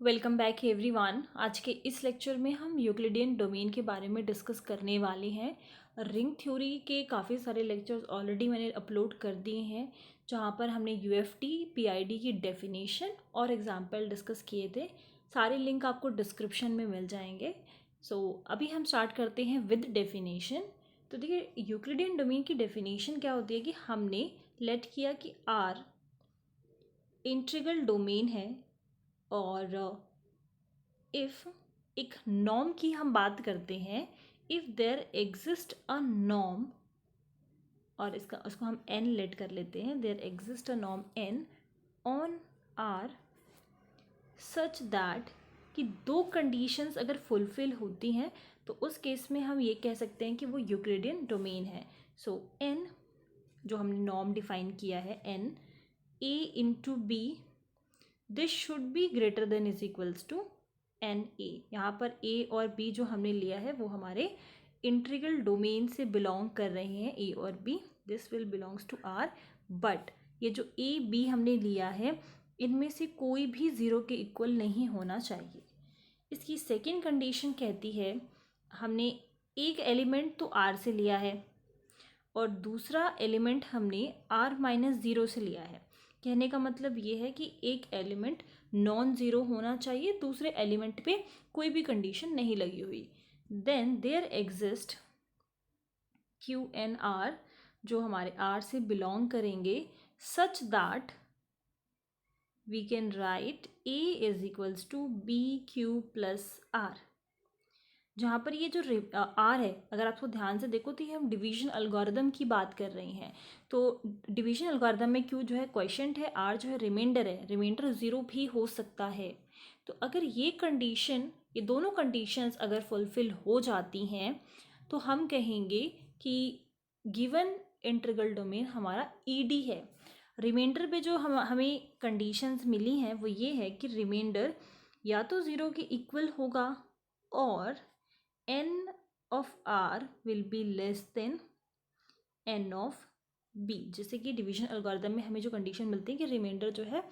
Welcome back everyone. आज के इस लेक्चर में हम यूक्लिडियन डोमेन के बारे में डिस्कस करने वाले हैं। रिंग थ्योरी के काफ़ी सारे लेक्चर्स ऑलरेडी मैंने अपलोड कर दिए हैं, जहां पर हमने यूएफटी पीआईडी की डेफिनेशन और एग्जांपल डिस्कस किए थे। सारे लिंक आपको डिस्क्रिप्शन में मिल जाएंगे। अभी हम स्टार्ट करते हैं विद डेफिनेशन। तो देखिए, यूक्लिडियन डोमेन की डेफिनेशन क्या होती है कि हमने लेट किया कि आर इंटीग्रल डोमेन है, और इफ़ एक नॉर्म की हम बात करते हैं, if there exist a norm, और उसको हम एन लेट कर लेते हैं, there exist a norm N on R such that कि दो कंडीशंस अगर फुलफिल होती हैं तो उस केस में हम ये कह सकते हैं कि वो यूक्लिडियन डोमेन है। सो एन जो हमने नॉर्म डिफाइन किया है, N A into B, this should be greater than is equals to N A. यहाँ पर ए और बी जो हमने लिया है वो हमारे इंटीग्रल डोमेन से बिलोंग कर रहे हैं, ए और B. This will belongs to R, but ये जो ए बी हमने लिया है इनमें से कोई भी ज़ीरो के इक्वल नहीं होना चाहिए। इसकी सेकेंड कंडीशन कहती है, हमने एक एलिमेंट तो आर से लिया है और दूसरा एलिमेंट हमने आर माइनस ज़ीरो से लिया है। कहने का मतलब ये है कि एक एलिमेंट नॉन ज़ीरो होना चाहिए, दूसरे एलिमेंट पे कोई भी कंडीशन नहीं लगी हुई। Then there exist Q and R जो हमारे आर से बिलोंग करेंगे, such that we can write A is equals to B Q plus R. जहाँ पर ये जो आर है, अगर आप उसको ध्यान से देखो तो ये हम डिवीजन अलगोरिदम की बात कर रहे हैं। तो डिवीजन अलगोरिदम में क्यू जो है क्वेश्चन है, आर जो है रिमाइंडर है, रिमाइंडर ज़ीरो भी हो सकता है। तो अगर ये कंडीशन, ये दोनों कंडीशंस अगर फुलफिल हो जाती हैं तो हम कहेंगे कि गिवन इंटीग्रल डोमेन हमारा ईडी है। रिमाइंडर पे जो हमें कंडीशंस मिली हैं वो ये है कि रिमाइंडर या तो ज़ीरो के इक्वल होगा और n of r will be less than n of b। जैसे कि डिवीजन अलगोरिदम में हमें जो कंडीशन मिलती है कि रिमाइंडर जो है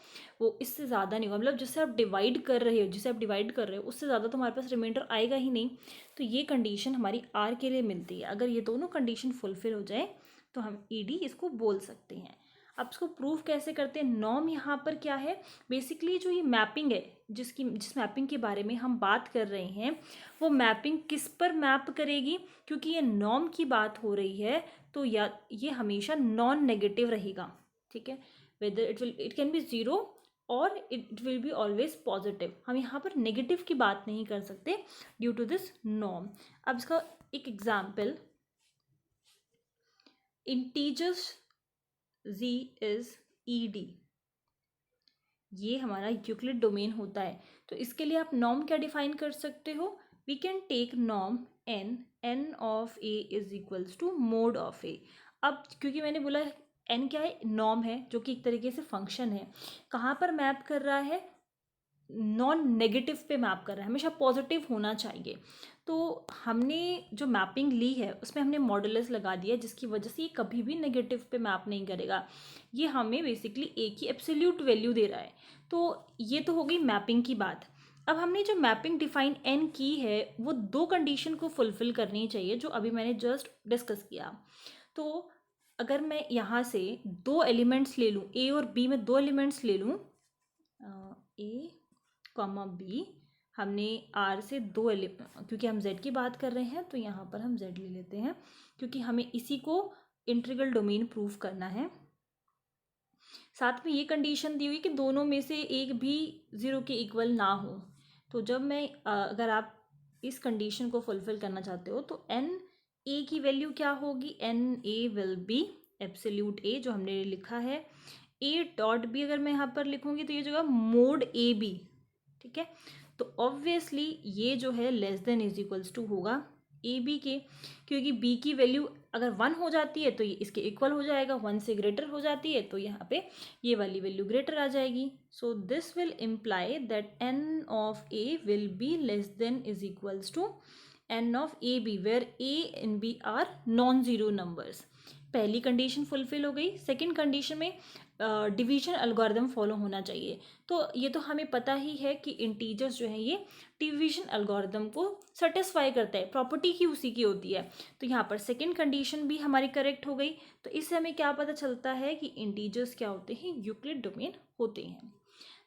वो इससे ज़्यादा नहीं होगा, मतलब जिससे आप डिवाइड कर रहे हो उससे ज़्यादा तो हमारे पास रिमाइंडर आएगा ही नहीं। तो ये कंडीशन हमारी r के लिए मिलती है। अगर ये दोनों कंडीशन फुलफिल हो जाए तो हम ed इसको बोल सकते हैं। अब इसको प्रूव कैसे करते हैं? नॉर्म यहाँ पर क्या है, बेसिकली जो ये मैपिंग है, जिस मैपिंग के बारे में हम बात कर रहे हैं वो मैपिंग किस पर मैप करेगी, क्योंकि ये नॉर्म की बात हो रही है तो या ये हमेशा नॉन नेगेटिव रहेगा। ठीक है, whether it can be zero और it will be always positive. हम यहाँ पर नेगेटिव की बात नहीं कर सकते ड्यू टू दिस नॉर्म। अब इसका एक example, integers z is ed, ये हमारा यूक्लिड डोमेन होता है। तो इसके लिए आप नॉर्म क्या डिफाइन कर सकते हो? We can take norm n of a is equals to mod of a। अब क्योंकि मैंने बोला n क्या है, नॉर्म है जो कि एक तरीके से फंक्शन है, कहाँ पर मैप कर रहा है? नॉन नेगेटिव पे मैप कर रहा है, हमेशा पॉजिटिव होना चाहिए। तो हमने जो मैपिंग ली है उसमें हमने मॉडुलस लगा दिया, जिसकी वजह से ये कभी भी नेगेटिव पे मैप नहीं करेगा। ये हमें बेसिकली ए की एब्सोल्यूट वैल्यू दे रहा है। तो ये तो हो गई मैपिंग की बात। अब हमने जो मैपिंग डिफाइन एन की है वो दो कंडीशन को फुलफिल करनी चाहिए, जो अभी मैंने जस्ट डिस्कस किया। तो अगर मैं यहाँ से दो एलिमेंट्स ले लूँ, ए और बी में दो एलिमेंट्स ले लूँ, ए कॉमा बी, हमने आर से दो क्योंकि हम जेड की बात कर रहे हैं तो यहाँ पर हम जेड ले लेते हैं, क्योंकि हमें इसी को इंटीग्रल डोमेन प्रूफ करना है। साथ में ये कंडीशन दी हुई कि दोनों में से एक भी ज़ीरो के इक्वल ना हो। तो जब मैं अगर आप इस कंडीशन को फुलफिल करना चाहते हो तो एन ए की वैल्यू क्या होगी? N a will be absolute a, जो हमने लिखा है। ए डॉट बी अगर मैं यहाँ पर लिखूँगी तो ये जो मोड ए बी। ठीक है, तो ऑब्वियसली ये जो है less than is equals to होगा ए बी के, क्योंकि बी की वैल्यू अगर 1 हो जाती है तो ये इसके इक्वल हो जाएगा, 1 से ग्रेटर हो जाती है तो यहाँ पे ये वाली वैल्यू ग्रेटर आ जाएगी। So this will imply that N of A will be less than is equals to N of A B, where A and B are non zero numbers. पहली कंडीशन फुलफिल हो गई। Second condition में division algorithm follow होना चाहिए। तो ये तो हमें पता ही है कि इंटीजर्स जो है ये डिवीजन एल्गोरिदम को सेटिस्फाई करता है, प्रॉपर्टी की उसी की होती है। तो यहाँ पर सेकंड कंडीशन भी हमारी करेक्ट हो गई। तो इससे हमें क्या पता चलता है कि इंटीजर्स क्या होते हैं, यूक्लिड डोमेन होते हैं।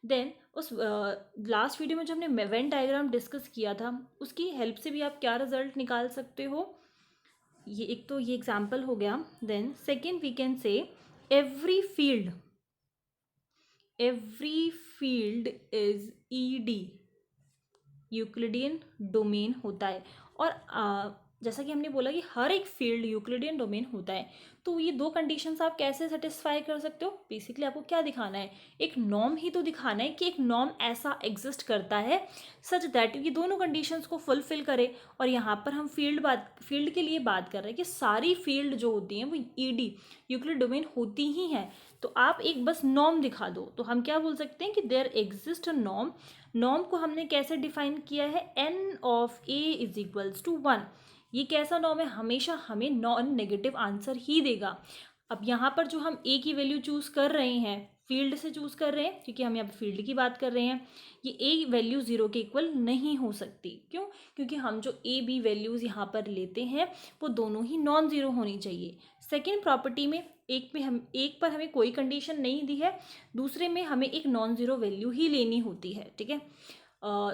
देन उस लास्ट वीडियो में जो हमने वेन डायग्राम डिस्कस किया था उसकी हेल्प से भी आप क्या रिजल्ट निकाल सकते हो, ये एक तो ये एग्जाम्पल हो गया। Then second we can say every field is ED, Euclidean domain होता है। और जैसा कि हमने बोला कि हर एक फील्ड यूक्लिडियन डोमेन होता है। तो ये दो कंडीशंस आप कैसे सेटिस्फाई कर सकते हो, बेसिकली आपको क्या दिखाना है, एक नॉर्म ही तो दिखाना है कि एक नॉर्म ऐसा एग्जिस्ट करता है सच दैट ये दोनों कंडीशंस को फुलफिल करे। और यहाँ पर हम फील्ड के लिए बात कर रहे हैं कि सारी फील्ड जो होती हैं वो ईडी यूक्लिड डोमेन होती ही हैं। तो आप एक बस नॉर्म दिखा दो तो हम क्या बोल सकते हैं कि there exist a norm. Norm को हमने कैसे डिफाइन किया है, n of a is equals to 1। ये कैसा नॉर्म है, हमेशा हमें नॉन नेगेटिव आंसर ही देगा। अब यहाँ पर जो हम a की वैल्यू चूज़ कर रहे हैं फील्ड से चूज़ कर रहे हैं, क्योंकि हम यहाँ पर फील्ड की बात कर रहे हैं, ये a वैल्यू 0 के इक्वल नहीं हो सकती। क्यों, क्योंकि हम जो a b वैल्यूज़ यहाँ पर लेते हैं वो दोनों ही नॉन ज़ीरो होनी चाहिए। सेकेंड प्रॉपर्टी में एक पर हमें कोई कंडीशन नहीं दी है, दूसरे में हमें एक नॉन ज़ीरो वैल्यू ही लेनी होती है, ठीक है।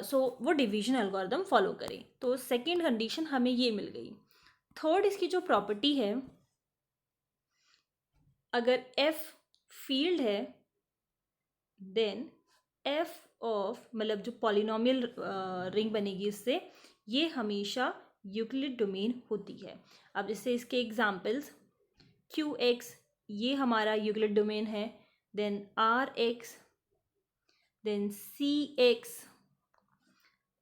सो वो डिवीजन एल्गोरिदम फॉलो करें। तो सेकेंड कंडीशन हमें ये मिल गई। थर्ड इसकी जो प्रॉपर्टी है, अगर f फील्ड है देन f ऑफ मतलब जो पॉलिनोमियल रिंग बनेगी इससे, ये हमेशा यूक्लिड डोमेन होती है। अब जैसे इसके एग्जांपल्स QX ये हमारा यूक्लिड डोमेन है, then RX, then CX,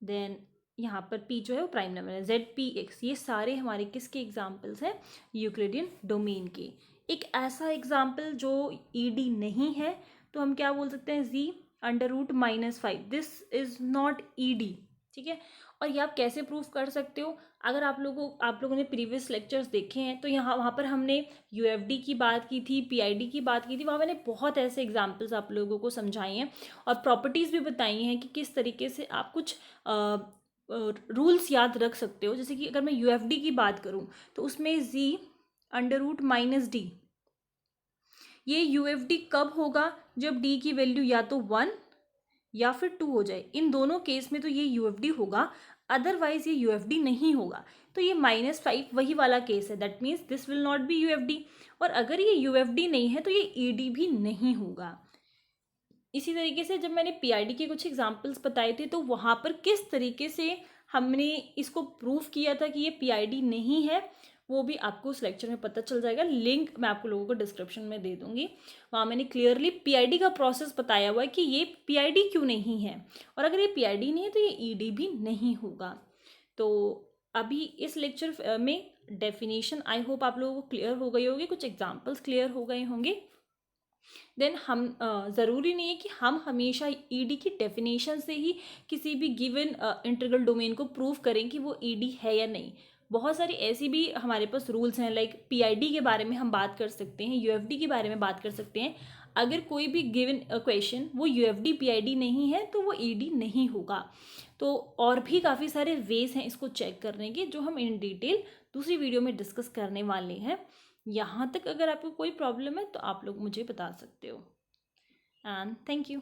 then यहाँ पर P जो है वो प्राइम नंबर है, ZPX, ये सारे हमारे किसके एग्जाम्पल्स हैं, यूक्लिडियन डोमेन के। एक ऐसा एग्जाम्पल जो ED नहीं है तो हम क्या बोल सकते हैं, Z under root -5, this is not ED, ठीक है। और ये आप कैसे प्रूफ कर सकते हो, अगर आप लोगों ने प्रीवियस लेक्चर्स देखे हैं तो वहाँ पर हमने UFD की बात की थी, PID की बात की थी, वहाँ मैंने बहुत ऐसे एग्जाम्पल्स आप लोगों को समझाए हैं और प्रॉपर्टीज़ भी बताई हैं कि किस तरीके से आप कुछ रूल्स याद रख सकते हो। जैसे कि अगर मैं UFD की बात करूँ तो उसमें Z अंडर रूट -D, ये UFD कब होगा, जब D की वैल्यू या तो 1 या फिर 2 हो जाए। इन दोनों केस में तो ये UFD होगा, अदरवाइज ये UFD नहीं होगा। तो ये -5 वही वाला केस है, that means this will not be UFD। और अगर ये UFD नहीं है तो ये ED भी नहीं होगा। इसी तरीके से जब मैंने PID के कुछ एग्जाम्पल्स बताए थे तो वहाँ पर किस तरीके से हमने इसको प्रूफ किया था कि ये PID नहीं है, वो भी आपको उस लेक्चर में पता चल जाएगा। लिंक मैं आपको लोगों को डिस्क्रिप्शन में दे दूंगी, वहाँ मैंने क्लियरली PID का प्रोसेस बताया हुआ है कि ये PID क्यों नहीं है, और अगर ये PID नहीं है तो ये ED भी नहीं होगा। तो अभी इस लेक्चर में डेफिनेशन आई होप आप लोगों को क्लियर हो गई होगी, कुछ एग्जाम्पल्स क्लियर हो गए होंगे। देन हम ज़रूरी नहीं है कि हम हमेशा ED की डेफिनेशन से ही किसी भी गिवन इंटीग्रल डोमेन को प्रूव करें कि वो ED है या नहीं। बहुत सारी ऐसी भी हमारे पास रूल्स हैं, लाइक PID के बारे में हम बात कर सकते हैं, UFD के बारे में बात कर सकते हैं। अगर कोई भी गिवन क्वेश्चन वो UFD PID नहीं है तो वो ED नहीं होगा। तो और भी काफ़ी सारे वेज हैं इसको चेक करने के, जो हम इन डिटेल दूसरी वीडियो में डिस्कस करने वाले हैं। यहाँ तक अगर आपको कोई प्रॉब्लम है तो आप लोग मुझे बता सकते हो। And thank you.